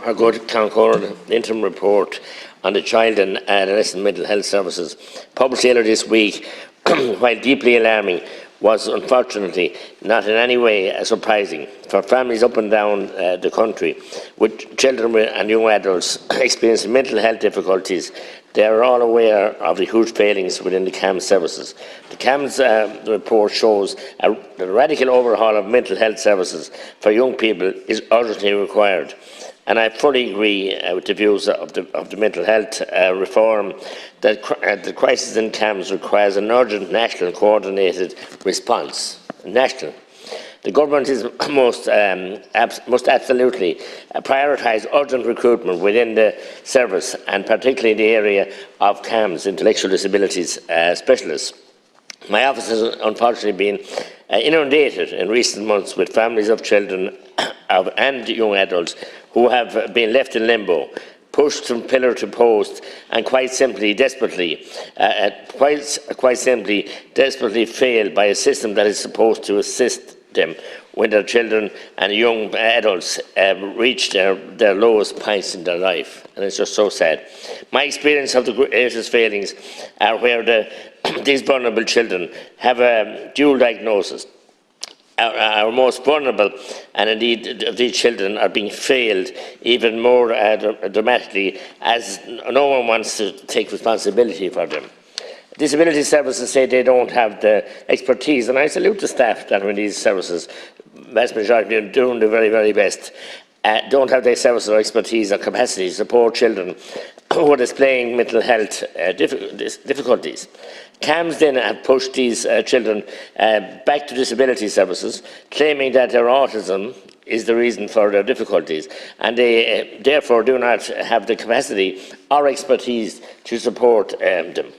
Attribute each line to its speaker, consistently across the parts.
Speaker 1: our good Concord interim report on the child and adolescent mental health services, published earlier this week, while deeply alarming, was unfortunately not in any way surprising for families up and down the country with children and young adults experiencing mental health difficulties. They are all aware of the huge failings within the CAMS services. The CAMS report shows that a radical overhaul of mental health services for young people is urgently required. And I fully agree with the views of the mental health reform that the crisis in CAMS requires an urgent national coordinated response. National. The government must absolutely prioritise urgent recruitment within the service, and particularly in the area of CAMS, intellectual disabilities specialists. My office has unfortunately been inundated in recent months with families of children and young adults who have been left in limbo, pushed from pillar to post, and quite simply, desperately failed by a system that is supposed to assist them when their children and young adults reach their lowest points in their life. And it's just so sad. My experience of the greatest failings are where these vulnerable children have a dual diagnosis. Our most vulnerable, and indeed these children are being failed even more dramatically, as no one wants to take responsibility for them. Disability services say they don't have the expertise, and I salute the staff that are in these services. Vast majority are doing the very, very best. Don't have the services or expertise or capacity to support children who are displaying mental health difficulties. CAMS then have pushed these children back to disability services, claiming that their autism is the reason for their difficulties, and they therefore do not have the capacity or expertise to support them.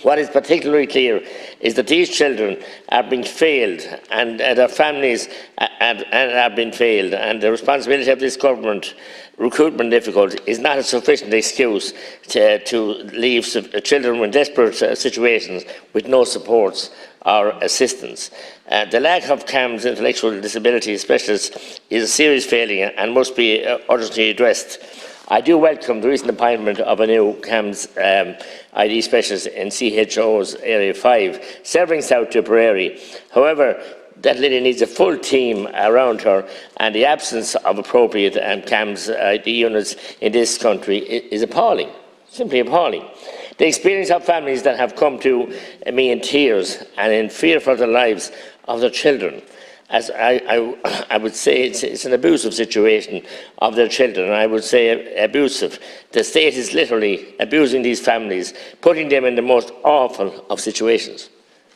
Speaker 1: What is particularly clear is that these children are being failed, and their families have been failed, and the responsibility of this government recruitment difficulty is not a sufficient excuse to leave children in desperate situations with no supports or assistance. The lack of CAMS intellectual disability specialists is a serious failure and must be urgently addressed. I do welcome the recent appointment of a new CAMS ID specialist in CHO's Area 5, serving South Tipperary. However, that lady needs a full team around her, and the absence of appropriate CAMS ID units in this country is appalling, simply appalling. The experience of families that have come to me in tears and in fear for the lives of their children, as I would say it's an abusive situation of their children. I would say abusive. The state is literally abusing these families, putting them in the most awful of situations.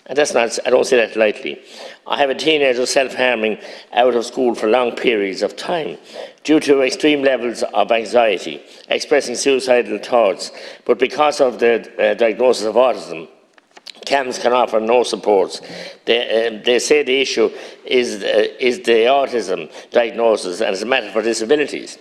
Speaker 1: And that's not, I don't say that lightly. I have a teenager self-harming out of school for long periods of time due to extreme levels of anxiety, expressing suicidal thoughts. But because of the diagnosis of autism, CAMS can offer no supports. They say the issue is the autism diagnosis, and it's a matter for disabilities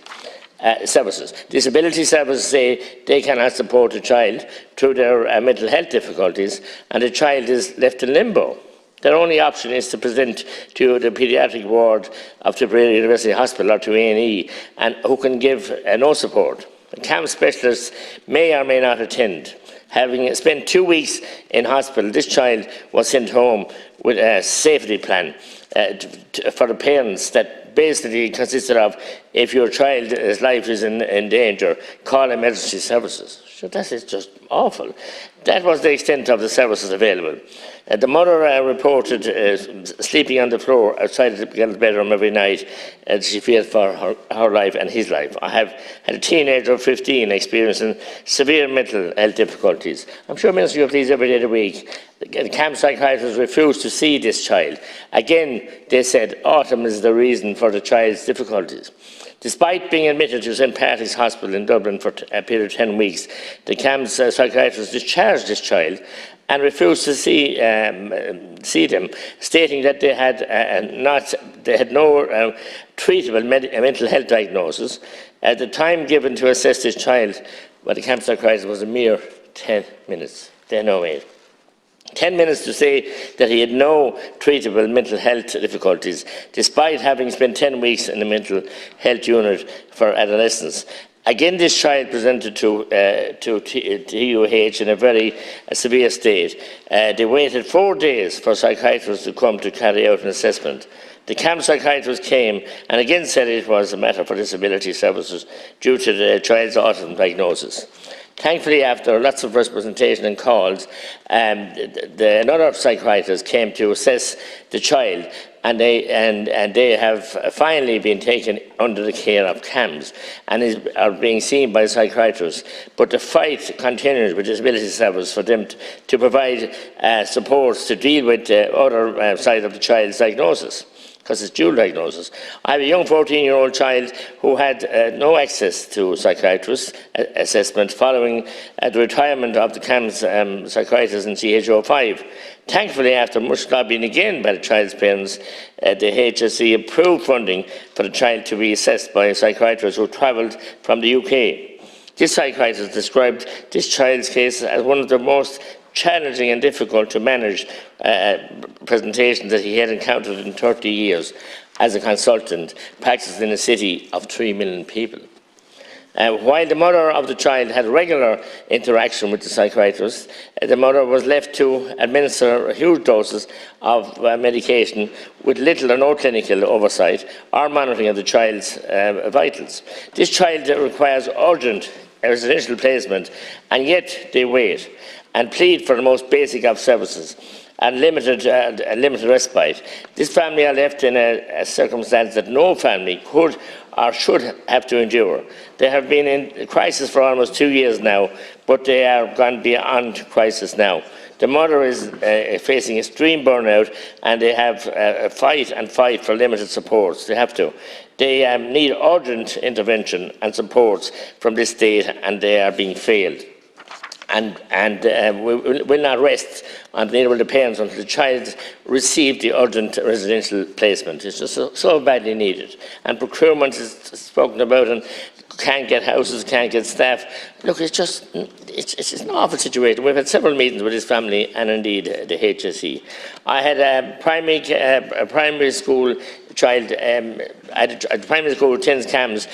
Speaker 1: services. Disability services say they cannot support a child through their mental health difficulties, and the child is left in limbo. Their only option is to present to the paediatric ward of Tipperary University Hospital or to A&E, and who can give no support. The CAMS specialists may or may not attend. Having spent 2 weeks in hospital, this child was sent home with a safety plan for the parents that basically consisted of, if your child's life is in danger, call emergency services. So that is just awful. That was the extent of the services available. The mother reported sleeping on the floor outside the girl's bedroom every night, and she feared for her life and his life. I have had a teenager of 15 experiencing severe mental health difficulties. I'm sure Minister of these every day of the week. The camp psychiatrists refused to see this child. Again, they said autism is the reason for the child's difficulties. Despite being admitted to St Patrick's Hospital in Dublin for a period of 10 weeks, the CAMS psychiatrist discharged this child and refused to see them, stating that they had no treatable mental health diagnosis. The time given to assess this child by the CAMS psychiatrist was a mere 10 minutes. They know it. 10 minutes to say that he had no treatable mental health difficulties, despite having spent 10 weeks in the mental health unit for adolescents. Again, this child presented to TUH in a very severe state. They waited 4 days for psychiatrists to come to carry out an assessment. The camp psychiatrist came and again said it was a matter for disability services due to the child's autism diagnosis. Thankfully, after lots of representation and calls, another psychiatrist came to assess the child, and they have finally been taken under the care of CAMS and are being seen by psychiatrists. But the fight continues with disability service for them to provide supports to deal with the other side of the child's diagnosis, because it's dual diagnosis. I have a young 14-year-old child who had no access to psychiatrist assessment following the retirement of the CAMS psychiatrist in CH05. Thankfully, after much lobbying again by the child's parents, the HSE approved funding for the child to be assessed by a psychiatrist who travelled from the UK. This psychiatrist described this child's case as one of the most challenging and difficult to manage presentations that he had encountered in 30 years as a consultant practicing in a city of 3 million people. While the mother of the child had regular interaction with the psychiatrist, the mother was left to administer huge doses of medication with little or no clinical oversight or monitoring of the child's vitals. This child requires urgent residential placement, and yet they wait and plead for the most basic of services and limited respite. This family are left in a circumstance that no family could or should have to endure. They have been in crisis for almost 2 years now, but they are gone beyond crisis now. The mother is facing extreme burnout, and they have fight for limited supports. They have to. They need urgent intervention and supports from this state, and they are being failed. We will not rest on the parents until the child receives the urgent residential placement. It's just so badly needed. And procurement is spoken about, and can't get houses, can't get staff. Look, it's an awful situation. We've had several meetings with this family and indeed the HSE. I had a primary school child, at a primary school who attends CAMS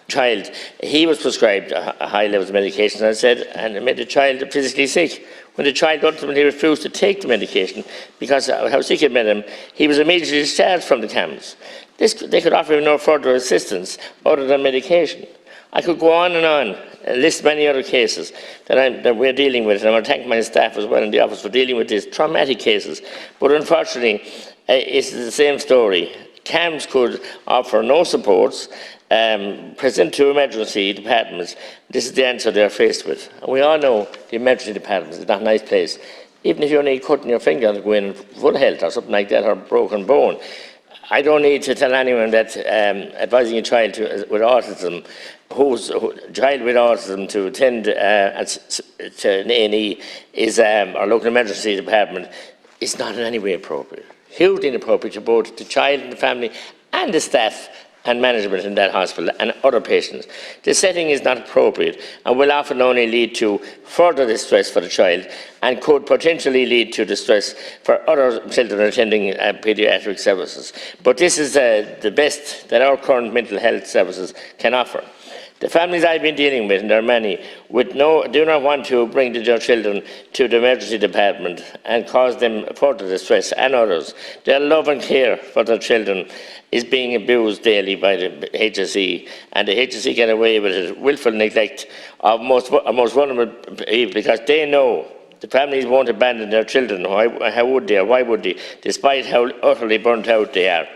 Speaker 1: child. He was prescribed a high levels of medication, and it made the child physically sick. When the child ultimately refused to take the medication because of how sick it made him, he was immediately discharged from the CAMS. They could offer him no further assistance other than medication. I could go on and on, list many other cases that we're dealing with, and I want to thank my staff as well in the office for dealing with these traumatic cases. But unfortunately, it's the same story. CAMS could offer no supports, present to emergency departments. This is the answer they're faced with. And we all know the emergency departments is not a nice place. Even if you only cutting your finger and go in full health or something like that, or broken bone. I don't need to tell anyone that advising a child with autism, child with autism to attend to an A&E or local emergency department is not in any way appropriate. Hugely inappropriate to both the child and the family and the staff and management in that hospital and other patients. The setting is not appropriate and will often only lead to further distress for the child and could potentially lead to distress for other children attending paediatric services. But this is the best that our current mental health services can offer. The families I've been dealing with, and there are many, do not want to bring their children to the emergency department and cause them further distress and others. Their love and care for their children is being abused daily by the HSE, and the HSE get away with it, willful neglect of most vulnerable people, because they know the families won't abandon their children. How would they, or why would they, despite how utterly burnt out they are?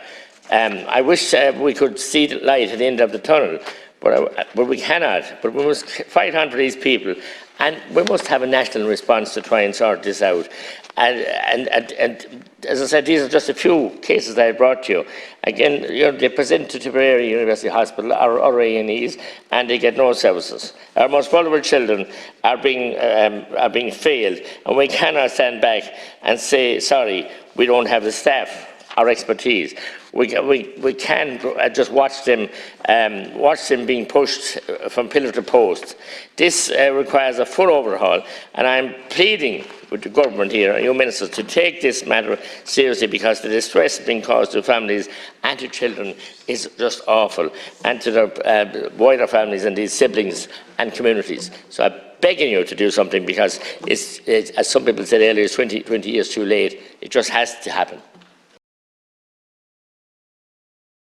Speaker 1: I wish we could see the light at the end of the tunnel, but we cannot. But we must fight on for these people, and we must have a national response to try and sort this out. And as I said, these are just a few cases that I brought to you. Again, they present to Tipperary University Hospital or A&Es, and they get no services. Our most vulnerable children are being failed, and we cannot stand back and say, sorry, we don't have the staff. our expertise. We can't just watch them being pushed from pillar to post. This requires a full overhaul, and I'm pleading with the government here, and you ministers, to take this matter seriously, because the distress being caused to families and to children is just awful, and to their wider families and these siblings and communities. So I'm begging you to do something, because it's, as some people said earlier, it's 20 years too late. It just has to happen.